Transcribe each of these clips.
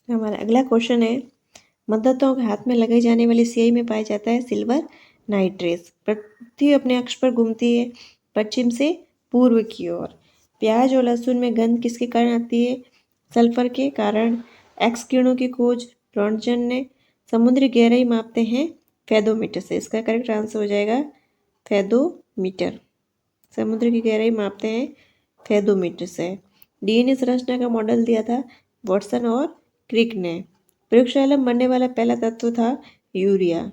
हमारा अगला क्वेश्चन है, मतदाताओं के हाथ में लगाई जाने वाली स्याही में पाया जाता है सिल्वर नाइट्रेट। पृथ्वी अपने अक्ष पर घूमती है पश्चिम से पूर्व की ओर। प्याज और लहसुन में गंध किसके कारण आती है? सल्फर के कारण। एक्स किरणों की खोज रोंटगन ने। समुद्री गहराई मापते हैं फेदोमीटर से। इसका करेक्ट आंसर हो जाएगा फेदोमीटर। समुद्र की गहराई मापते हैं फेदोमीटर से। डीएनए संरचना का मॉडल दिया था वॉटसन और क्रिक ने। प्रयोगशाला में बनने वाला पहला तत्व था यूरिया।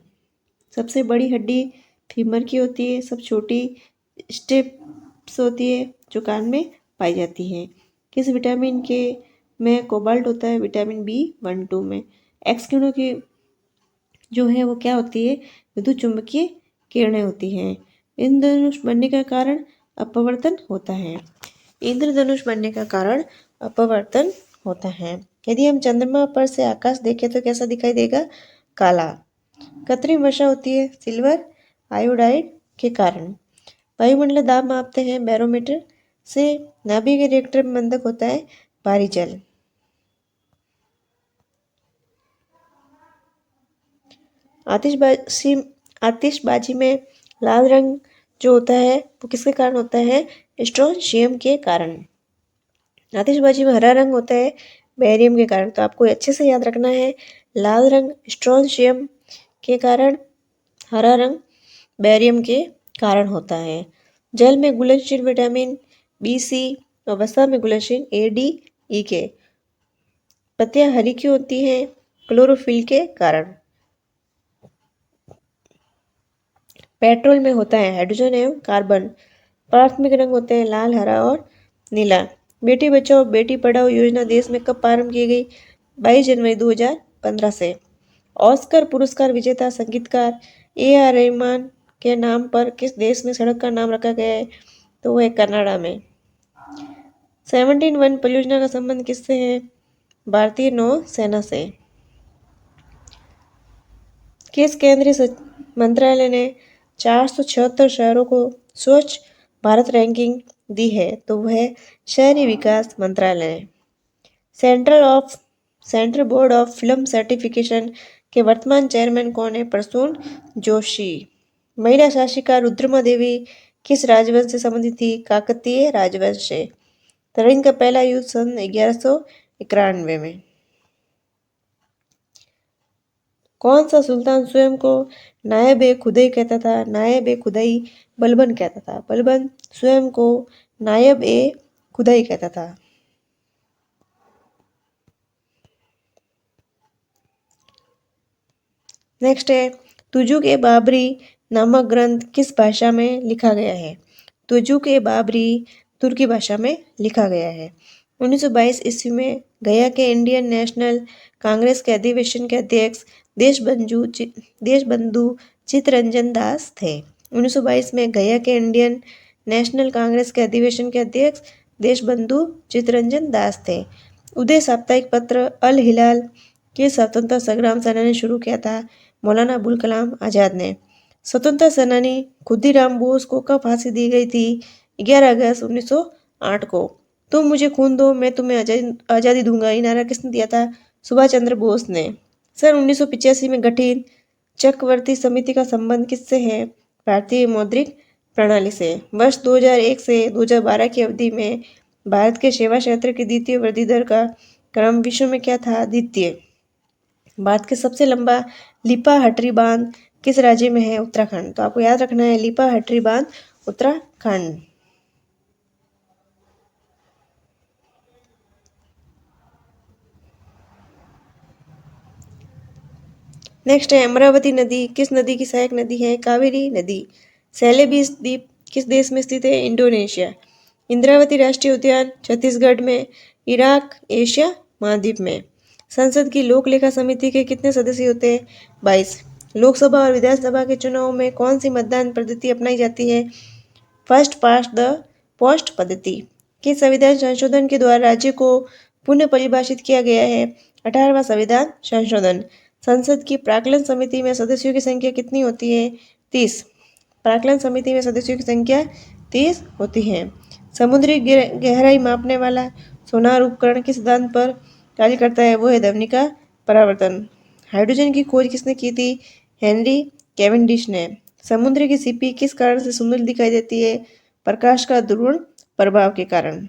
सबसे बड़ी हड्डी फीमर की होती है। सब छोटी स्टेप्स होती है जो कान में पाई जाती है। किस विटामिन के में कोबाल्ट होता है? विटामिन B12 में। एक्स किरणों की जो है वो क्या होती है? विद्युत चुंबकीय किरणें होती हैं। इंद्रधनुष बनने का कारण अपवर्तन होता है। इंद्रधनुष बनने का कारण अपवर्तन होता है। यदि हम चंद्रमा पर से आकाश देखें तो कैसा दिखाई देगा? काला। कृत्रिम वर्षा होती है सिल्वर आयोडाइड के कारण। वायुमंडलीय दाब मापते हैं बैरोमीटर से। नाभिक के रिएक्टर में बंधक होता है भारी जल। आतिशबाजी में लाल रंग जो होता है वो किसके कारण होता है? स्ट्रोंशियम के कारण। आतिशबाजी में हरा रंग होता है बेरियम के कारण। तो आपको अच्छे से याद रखना है, लाल रंग स्ट्रोंशियम के कारण, हरा रंग बेरियम के कारण होता है। जल में घुलनशील विटामिन B, C और वसा में घुलनशील A, D, E के। पत्तियां हरी क्यों होती हैं? क्लोरोफिल के कारण। पेट्रोल में होता है हाइड्रोजन एवं कार्बन। प्राथमिक रंग होते हैं लाल, हरा और नीला। बेटी बचाओ बेटी पढ़ाओ योजना देश में कब प्रारंभ की गई? 22 जनवरी 2015 से। ऑस्कर पुरस्कार विजेता संगीतकार AR रहमान के नाम पर किस देश में सड़क का नाम रखा गया है? तो वो है कनाडा में। 17 परियोजना का संबंध किससे है? भारतीय नौसेना से। किस केंद्रीय मंत्रालय ने 476 शहरों को स्वच्छ भारत रैंकिंग दी है? तो वह शहरी विकास मंत्रालय है। Central board of film certification के वर्तमान चेयरमैन कौन है? प्रसून जोशी। महिला शासिका रुद्रमा देवी किस राजवंश से संबंधित थी? काकतीय राजवंश से। तराइन का पहला युद्ध सन 1191 में। कौन सा सुल्तान स्वयं को नायब ए खुदाई कहता था? नायब ए खुदाई बलबन कहता था। बलबन स्वयं को नायब ए खुदाई कहता था। नेक्स्ट है, तुजुक ए बाबरी नामक ग्रंथ किस भाषा में लिखा गया है? तुजुक ए बाबरी तुर्की भाषा में लिखा गया है। 1922 ईस्वी में गया के इंडियन नेशनल कांग्रेस के अधिवेशन के अध्यक्ष देशबंधु चित्तरंजन दास थे। 1922 में गया के इंडियन नेशनल कांग्रेस के अधिवेशन के अध्यक्ष देशबंधु चित्तरंजन दास थे। उदय साप्ताहिक पत्र अल हिलाल के स्वतंत्रता संग्राम सेनानी शुरू किया था? मौलाना अबुल कलाम आज़ाद ने। स्वतंत्रता सेनानी खुदीराम बोस को कब फांसी दी गई थी? 11 अगस्त 1908 को। तुम मुझे खून दो मैं तुम्हें आज़ादी दूंगा, ये नारा किसने दिया था? सुभाष चंद्र बोस ने। सन 1985 में गठित चक्रवर्ती समिति का संबंध किससे है? भारतीय मौद्रिक प्रणाली से। वर्ष 2001 से 2012 की अवधि में भारत के सेवा क्षेत्र की द्वितीय वृद्धि दर का क्रम विश्व में क्या था? द्वितीय। भारत के सबसे लंबा लिपा हटरी बांध किस राज्य में है? उत्तराखंड। तो आपको याद रखना है लिपा हटरी बांध उत्तराखंड। नेक्स्ट है, अमरावती नदी किस नदी की सहायक नदी है? कावेरी नदी। सेलेबीस द्वीप किस देश में स्थित है? इंडोनेशिया। इंद्रावती राष्ट्रीय उद्यान छत्तीसगढ़ में। इराक एशिया महाद्वीप में। संसद की लोक लेखा समिति के कितने सदस्य होते हैं? 22। लोकसभा और विधानसभा के चुनाव में कौन सी मतदान पद्धति अपनाई जाती है? फर्स्ट पास्ट द पोस्ट पद्धति। किस संविधान संशोधन के द्वारा राज्य को पुनः परिभाषित किया गया है? 18वां संविधान संशोधन। संसद की प्राक्कलन समिति में सदस्यों की संख्या कितनी होती है? 30। प्राक्कलन समिति में सदस्यों की संख्या 30 होती है। समुद्री गहराई मापने वाला सोनार उपकरण किस सिद्धांत पर कार्य करता है वो है ध्वनि का परावर्तन। हाइड्रोजन की खोज किसने की थी? हेनरी कैवेंडिश ने। समुद्र की सीपी किस कारण से सुंदर दिखाई देती है? प्रकाश का ध्रुवण प्रभाव के कारण।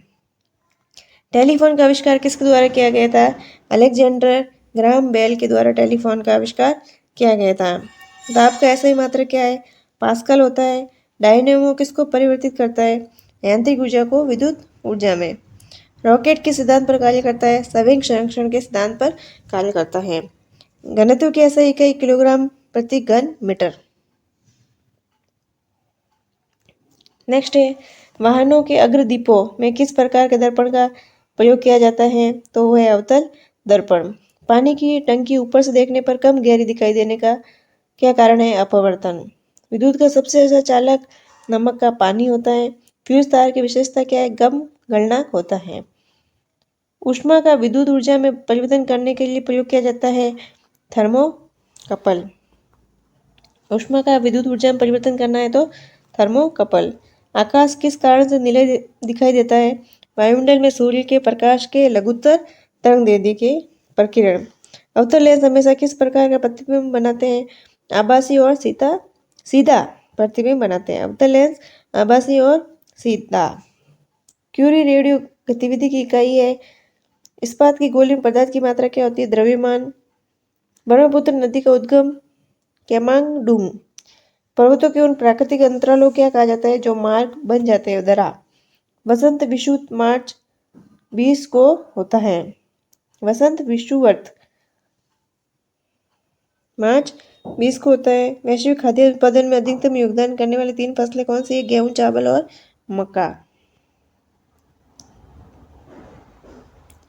टेलीफोन का आविष्कार किसके द्वारा किया गया था? अलेक्जेंडर ग्राहम बेल के द्वारा टेलीफोन का आविष्कार किया गया था। दाब का ऐसा ही मात्रा क्या है? पास्कल होता है। डायनेमो किसको परिवर्तित करता है? यांत्रिक ऊर्जा को विद्युत ऊर्जा में। रॉकेट किस सिद्धांत पर कार्य करता है? सवेग संरक्षण के सिद्धांत पर कार्य करता है। घनत्व की ऐसा इकाई किलोग्राम प्रति घन मीटर। नेक्स्ट है, वाहनों के अग्रदीपों में किस प्रकार के दर्पण का प्रयोग किया जाता है? तो वह है अवतल दर्पण। पानी की टंकी ऊपर से देखने पर कम गहरी दिखाई देने का क्या कारण है? अपवर्तन। विद्युत का सबसे अच्छा चालक नमक का पानी होता है। फ्यूज तार की विशेषता क्या है? कम गलनांक होता है। ऊष्मा का विद्युत ऊर्जा में परिवर्तन करने के लिए प्रयोग किया जाता है थर्मोकपल। ऊष्मा का विद्युत ऊर्जा में परिवर्तन करना है तो थर्मोकपल। आकाश किस कारण से नीले दिखाई देता है? वायुमंडल में सूर्य के प्रकाश के लघुत्तर तरंगदैर्ध्य के प्रकीर्ण। अवतल लेंस हमेशा किस प्रकार का प्रतिबिंब बनाते हैं? आभासी और सीधा प्रतिबिंब बनाते हैं। अवतल लेंस आभासी और सीधा। क्यूरी रेडियो गतिविधि की इकाई है। इस्पात की गोली में पदार्थ की मात्रा क्या होती है? द्रव्यमान। ब्रह्मपुत्र नदी का उद्गम केमांगडूंग। पर्वतों के उन प्राकृतिक अंतरालों क्या कहा जाता है जो मार्ग बन जाते हैं? दरा। वसंत विषुवत मार्च 20 को होता है। वसंत विषुवत मार्च 20 को होता है। वैश्विक खाद्य उत्पादन में अधिकतम योगदान करने वाली 3 फसलें कौन सी है? गेहूं, चावल और मक्का।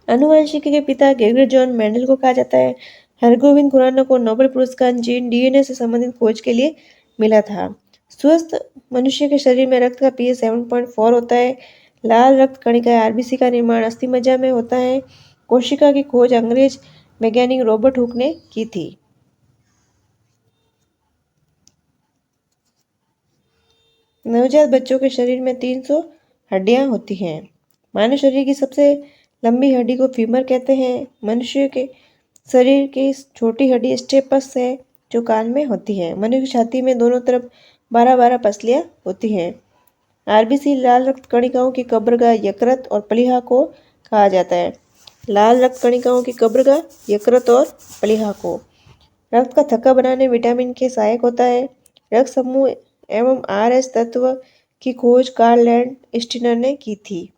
आनुवंशिकी के पिता ग्रेगर जॉन मेंडल को कहा जाता है। हरगोविंद खुराना को नोबेल पुरस्कार जीन डीएनए से संबंधित खोज के लिए मिला था। स्वस्थ मनुष्य के शरीर में रक्त का पीएच 7.4 होता है। लाल रक्त कणिका आरबीसी का निर्माण अस्थि मज्जा में होता है। कोशिका की खोज अंग्रेज वैज्ञानिक रॉबर्ट हुक ने की थी। नवजात बच्चों के शरीर में 300 हड्डियां होती हैं। मानव शरीर की सबसे लंबी हड्डी को फीमर कहते हैं। मनुष्य के शरीर की छोटी हड्डी स्टेपस है जो कान में होती है। मनुष्य की छाती में दोनों तरफ 12-12 पसलियां होती हैं। आरबीसी लाल रक्त कणिकाओं की कब्रगाह यकृत और प्लीहा को कहा जाता है। लाल रक्त कणिकाओं की कब्रगाह यकृत और प्लीहा को। रक्त का थक्का बनाने विटामिन के सहायक होता है। रक्त समूह एवं आरएच तत्व की खोज कार्ल लैंड स्टीनर ने की थी।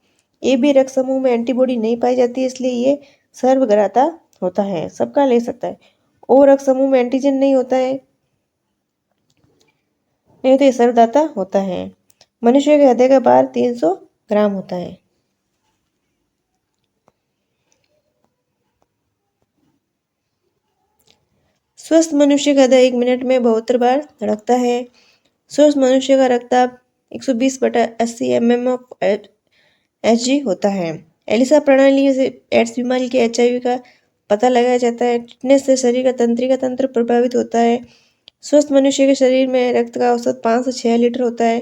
ए बी रक्त समूह में एंटीबॉडी नहीं पाई जाती, इसलिए ये सर्वग्राता होता है, सबका ले सकता है। ओ रक्त समूह में एंटीजन नहीं होता है, नहीं तो ये सर्वदाता होता है। मनुष्य के हृदय का भार 300 ग्राम होता है। स्वस्थ मनुष्य का हृदय 1 मिनट में 72 बार धड़कता है। स्वस्थ मनुष्य का रक्तचाप 120/80 mm ऑफ एचजी होता है। एलिसा प्रणाली से एड्स बीमारी के HIV का पता लगाया जाता है। टिटनेस से शरीर का तंत्रिका तंत्र प्रभावित होता है। स्वस्थ मनुष्य के शरीर में रक्त का औसत 5 से 6 लीटर होता है।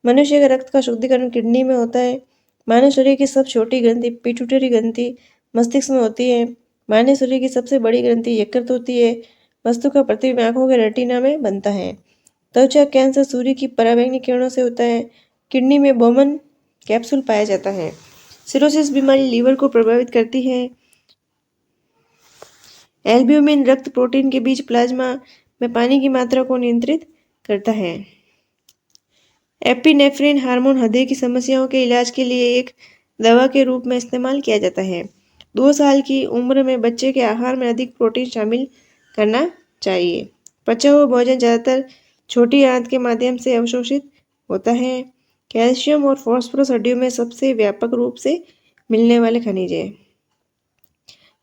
मनुष्य के रक्त का शुद्धिकरण किडनी में होता है। मानव शरीर की सबसे छोटी ग्रंथि पिट्यूटरी ग्रंथि मस्तिष्क में होती है। मानव शरीर की सबसे बड़ी ग्रंथि यकृत होती है। वस्तु का प्रतिबिंब आंखों के रेटिना में बनता है। त्वचा कैंसर सूर्य की पराबैंगनी किरणों से होता है। किडनी में बोमन कैप्सूल पाया जाता है। सिरोसिस बीमारी लीवर को प्रभावित करती है। एल्ब्यूमिन रक्त प्रोटीन के बीच प्लाज्मा में पानी की मात्रा को नियंत्रित करता है। एपिनेफ्रिन हार्मोन हृदय की समस्याओं के इलाज के लिए एक दवा के रूप में इस्तेमाल किया जाता है। 2 साल की उम्र में बच्चे के आहार में अधिक प्रोटीन शामिल करना चाहिए। पचा हुआ भोजन ज़्यादातर छोटी आंत के माध्यम से अवशोषित होता है। कैल्शियम और फास्फोरस हड्डियों में सबसे व्यापक रूप से मिलने वाले खनिज है।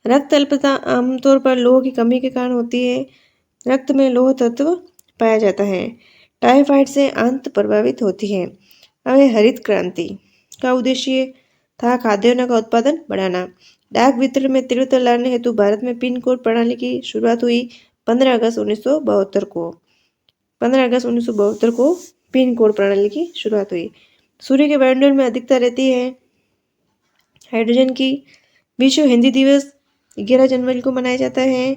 रक्त अल्पता आमतौर पर लोह की कमी के कारण होती है। रक्त में लोह तत्व पाया जाता है। टाइफाइड से आंत प्रभावित होती है। अब हरित क्रांति का उद्देश्य था खाद्यान्नों का उत्पादन बढ़ाना। डाक वितरण में तीव्रता लाने हेतु भारत में पिन कोड प्रणाली की शुरुआत हुई 15 अगस्त 1972 को। 15 अगस्त 1972 को पिन कोड प्रणाली की शुरुआत हुई। सूर्य के वायुमंडल में अधिकता रहती है हाइड्रोजन की। विश्व हिंदी दिवस 11 जनवरी को मनाया जाता है।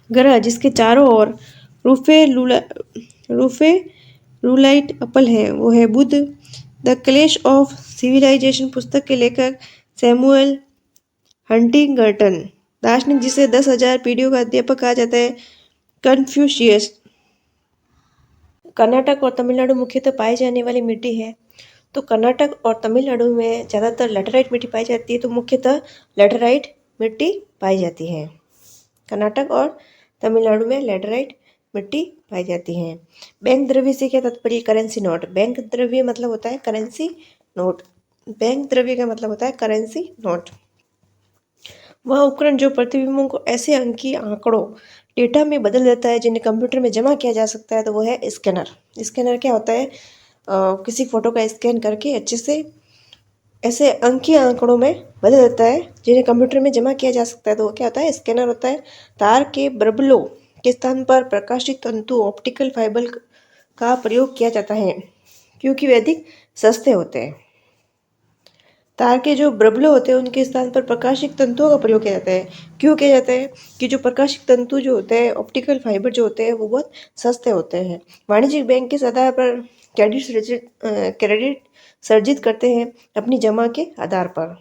ग्रह जिसके चारों ओर रूफे रूलाइट अपल है वो है बुध। द क्लैश ऑफ सिविलाइजेशन पुस्तक के लेखक सैमुअल हंटिंगटन। दार्शनिक जिसे 10,000 पीढ़ियों का अध्यापक कहा जाता है कन्फ्यूशियस। कर्नाटक और तमिलनाडु मुख्यतः पाई जाने वाली मिट्टी है। तो कर्नाटक और तमिलनाडु में ज़्यादातर लैटेराइट मिट्टी पाई जाती है, तो मुख्यतः लैटेराइट मिट्टी पाई जाती है। कर्नाटक और तमिलनाडु में लैटेराइट मिट्टी पाई जाती है। बैंक द्रव्य से क्या तात्पर्य? Currency note. बैंक द्रव्य मतलब होता है करेंसी नोट। बैंक द्रव्य का मतलब होता है करेंसी नोट। वह उपकरण जो प्रतिबिंबों को ऐसे अंकीय आंकड़ों डेटा में बदल देता है जिन्हें कंप्यूटर में जमा किया जा सकता है, तो वो है स्कैनर। स्कैनर क्या होता है? किसी फोटो का स्कैन करके अच्छे से ऐसे अंकीय आंकड़ों में बदल देता है जिन्हें कंप्यूटर में जमा किया जा सकता है, तो वो क्या होता है? स्कैनर होता है। तार के बल्बों के स्थान पर प्रकाशित तंतु ऑप्टिकल फाइबर का प्रयोग किया जाता है क्योंकि वे अधिक सस्ते होते हैं। तार के जो बल्बों होते हैं उनके स्थान पर प्रकाशिक तंतुओं का प्रयोग किया जाता है। क्यों किया जाता है? कि जो प्रकाशिक तंतु जो होते हैं, ऑप्टिकल फाइबर जो होते हैं, वो बहुत सस्ते होते हैं। वाणिज्यिक बैंक किस आधार पर क्रेडिट सर्जित करते हैं? अपनी जमा के आधार पर।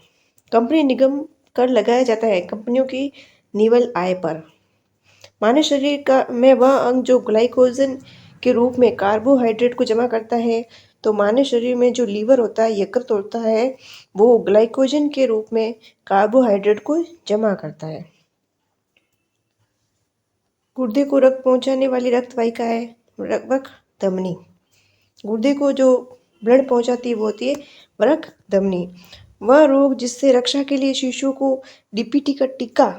कंपनी निगम कर लगाया जाता है कंपनियों की निवल आय पर। मानव शरीर का में वह अंग जो ग्लाइकोजन के रूप में कार्बोहाइड्रेट को जमा करता है, तो मानव शरीर में जो लीवर होता है, यकृत होता है, वो ग्लाइकोजन के रूप में कार्बोहाइड्रेट को जमा करता है। गुर्दे को रक्त पहुंचाने वाली रक्त वाहिका है वृक्क धमनी। गुर्दे को जो ब्लड पहुंचाती है वो होती है वृक्क धमनी। वह रोग जिससे रक्षा के लिए शिशुओं को डीपीटी का टीका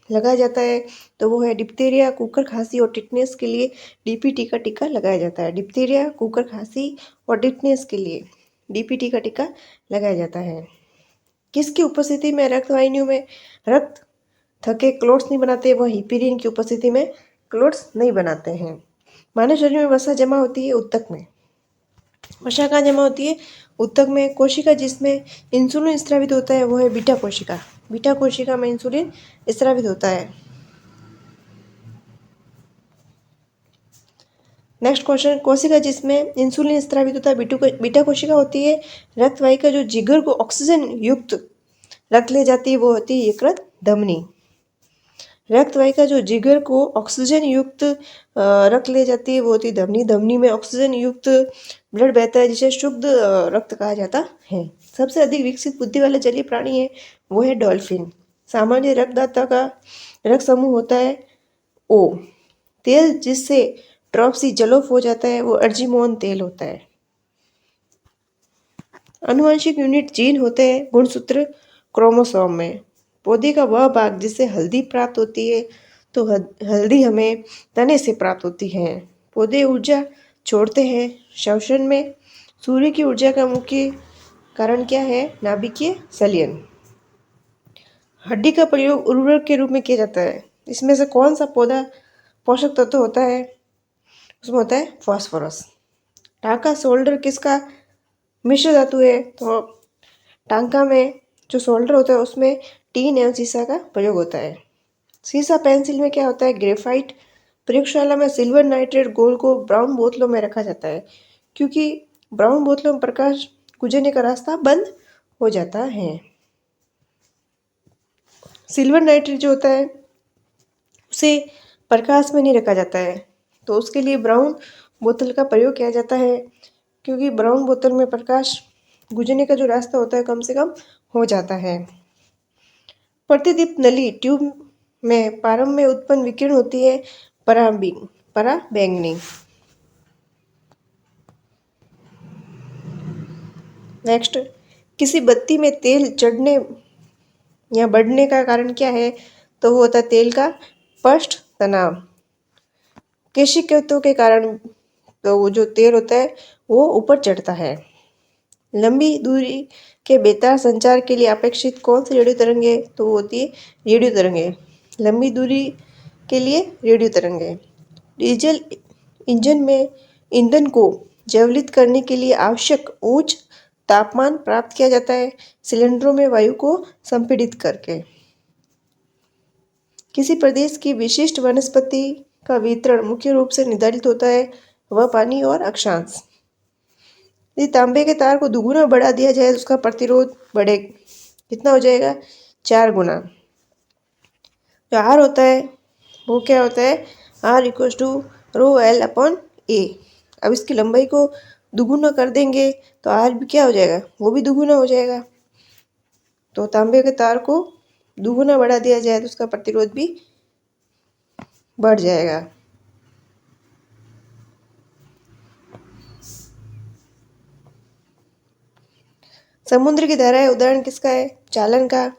लगाया जाता है, तो वो है डिप्थीरिया, कुकर खांसी और टिटनेस के लिए डीपीटी का टीका लगाया जाता है। डिप्थीरिया, कुकर खांसी और टिटनेस के लिए डीपीटी का टीका लगाया जाता है। किसकी उपस्थिति में रक्त वाहिनियों में रक्त थके क्लोट्स नहीं बनाते? वह हिपेरिन की उपस्थिति में क्लोट्स नहीं बनाते हैं। मानव शरीर में वसा जमा होती है उत्तक में। वसा कहाँ जमा होती है? उत्तक में। कोशिका जिसमें इंसुलिन स्रावित होता है वो है बीटा कोशिका। बीटा कोशिका में इंसुलिन स्रावित होता है। नेक्स्ट क्वेश्चन, कोशिका जिसमें इंसुलिन स्रावित होता है बीटा कोशिका होती है। रक्त वाहिका जो जिगर को ऑक्सीजन युक्त रक्त ले जाती है वो होती है यकृत धमनी। रक्त वाहिका जो जिगर को ऑक्सीजन युक्त रक्त ले जाती है वो होती है धमनी। धमनी में ऑक्सीजन युक्त ब्लड बहता है जिसे शुद्ध रक्त कहा जाता है। सबसे अधिक विकसित बुद्धि वाला जलीय प्राणी है वो है डॉल्फिन। सामान्य रक्तदाता का रक्त समूह होता है ओ। तेल जिससे ड्रॉप्सी जलोफ हो जाता है वो अर्जिमोन तेल होता है। आनुवंशिक यूनिट जीन होते हैं गुणसूत्र क्रोमोसोम में। पौधे का वह भाग जिससे हल्दी प्राप्त होती है, तो हल्दी हमें तने से प्राप्त होती है। पौधे ऊर्जा छोड़ते हैं श्वसन में। सूर्य की ऊर्जा का मुख्य कारण क्या है? नाभिकीय संलयन। हड्डी का प्रयोग उर्वरक के रूप में किया जाता है। इसमें से कौन सा पौधा पोषक तत्व होता है? उसमें होता है फास्फोरस। टांका शोल्डर किसका मिश्र धातु है? तो टांका में जो शोल्डर होता है उसमें टीन एवं सीसा का प्रयोग होता है। सीसा पेंसिल में क्या होता है? ग्रेफाइट। प्रयोगशाला में सिल्वर नाइट्रेट घोल को ब्राउन बोतलों में रखा जाता है क्योंकि ब्राउन बोतलों में प्रकाश गुजरने का रास्ता बंद हो जाता है। सिल्वर नाइट्रेट जो होता है उसे प्रकाश में नहीं रखा जाता है, तो उसके लिए ब्राउन बोतल का प्रयोग किया जाता है क्योंकि ब्राउन बोतल में प्रकाश गुजरने का जो रास्ता होता है कम से कम हो जाता है। प्रतिदीप नली ट्यूब में प्रारंभ में उत्पन्न विकिरण होती है पराबैंगनी। नेक्स्ट, किसी बत्ती में तेल चढ़ने या बढ़ने का कारण क्या है? तो वो होता है तेल का पृष्ठ तनाव। केशिकाओं के कारण तो वो जो तेल होता है वो ऊपर चढ़ता है। लंबी दूरी के बेतार संचार के लिए अपेक्षित कौन सी रेडियो तरंगे? तो वो होती है रेडियो तरंगे। लंबी दूरी के लिए रेडियो तरंगे। डीजल इंजन में ईंधन को ज्वलित करने के लिए आवश्यक उच्च तापमान प्राप्त किया जाता है सिलेंडरों में वायु को संपीड़ित करके। किसी प्रदेश की विशिष्ट वनस्पति का वितरण मुख्य रूप से निर्धारित होता है वह पानी और अक्षांश। यदि तांबे के तार को दुगुना बढ़ा दिया जाए तो उसका प्रतिरोध बढ़े कितना हो जाएगा 4 गुना। जो आर होता है वो क्या होता है R equal to rho L upon A. अब इसकी लंबाई को दुगुना कर देंगे तो आर भी क्या हो जाएगा वो भी दुगुना हो जाएगा। तो तांबे के तार को दुगुना बढ़ा दिया जाए तो उसका प्रतिरोध भी बढ़ जाएगा। समुद्र की धाराएं उदाहरण किसका है चालन का।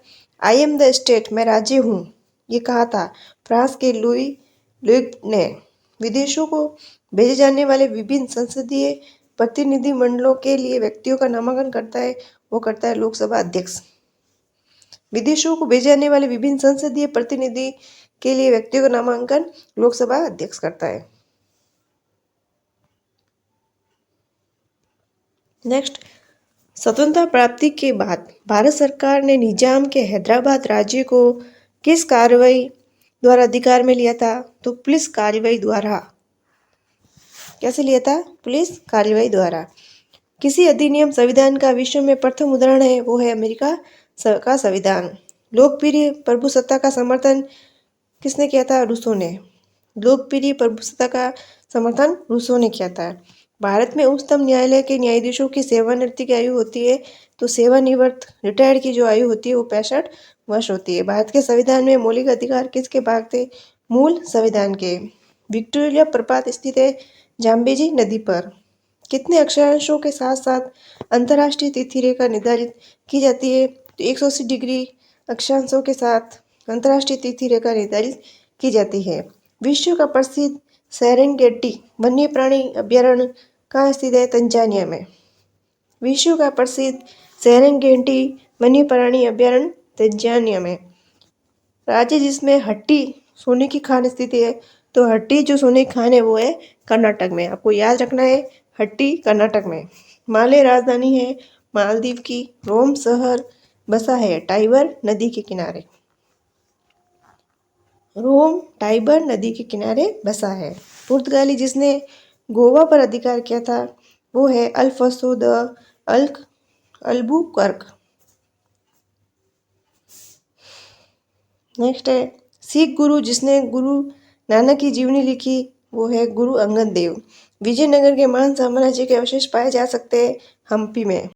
आई एम द स्टेट मैं राज्य हूँ ये कहा था फ्रांस के लुई लुइक ने। विदेशों को भेजे जाने वाले विभिन्न संसदीय प्रतिनिधिमंडलों के लिए व्यक्तियों का नामांकन करता है वो करता है लोकसभा अध्यक्ष। विदेशों को भेजे जाने वाले विभिन्न संसदीय प्रतिनिधि के लिए व्यक्तियों का नामांकन लोकसभा अध्यक्ष करता है। नेक्स्ट, स्वतंत्रता प्राप्ति के बाद भारत सरकार ने निजाम के हैदराबाद राज्य को किस कार्रवाई द्वारा अधिकार में लिया था तो पुलिस कार्रवाई द्वारा। कैसे लिया था पुलिस कार्रवाई द्वारा। किसी अधिनियम संविधान का विश्व में प्रथम उदाहरण है वो है अमेरिका का संविधान। लोकप्रिय प्रभुसत्ता का समर्थन किसने किया था रूसो ने। लोकप्रिय प्रभुसत्ता का समर्थन रूसो ने किया था। भारत में उच्चतम न्यायालय के न्यायाधीशों की सेवानिवृत्ति की आयु होती है तो सेवानिवृत्त रिटायर्ड की जो आयु होती है वो 65 वर्ष होती है। भारत के संविधान में मौलिक अधिकार किसके भाग थे मूल संविधान के। विक्टोरिया प्रपात स्थित है जाम्बेजी नदी पर। कितने अक्षांशों के साथ साथ अंतर्राष्ट्रीय तिथि रेखा निर्धारित की जाती है तो 180 डिग्री अक्षांशों के साथ अंतर्राष्ट्रीय तिथि रेखा निर्धारित की जाती है। विश्व का प्रसिद्ध सेरेंगेटी वन्य प्राणी अभ्यारण्य कहाँ स्थित है तंजानिया में। विश्व का प्रसिद्ध सेरेंगेटी वन्य प्राणी अभ्यारण्य तंजानिया में। राज्य जिसमें हट्टी सोने की खान स्थित है तो हट्टी जो सोने की खान है वो है कर्नाटक में। आपको याद रखना है हट्टी कर्नाटक में। माले राजधानी है मालदीव की। रोम शहर बसा है टाइबर नदी के किनारे। रोम टाइबर नदी के किनारे बसा है। पुर्तगाली जिसने गोवा पर अधिकार किया था वो है अल्फोंसो द अल्बुकर्क। नेक्स्ट है सिख गुरु जिसने गुरु नानक की जीवनी लिखी वो है गुरु अंगद देव। विजयनगर के महान साम्राज्य के अवशेष पाए जा सकते हैं हम्पी में।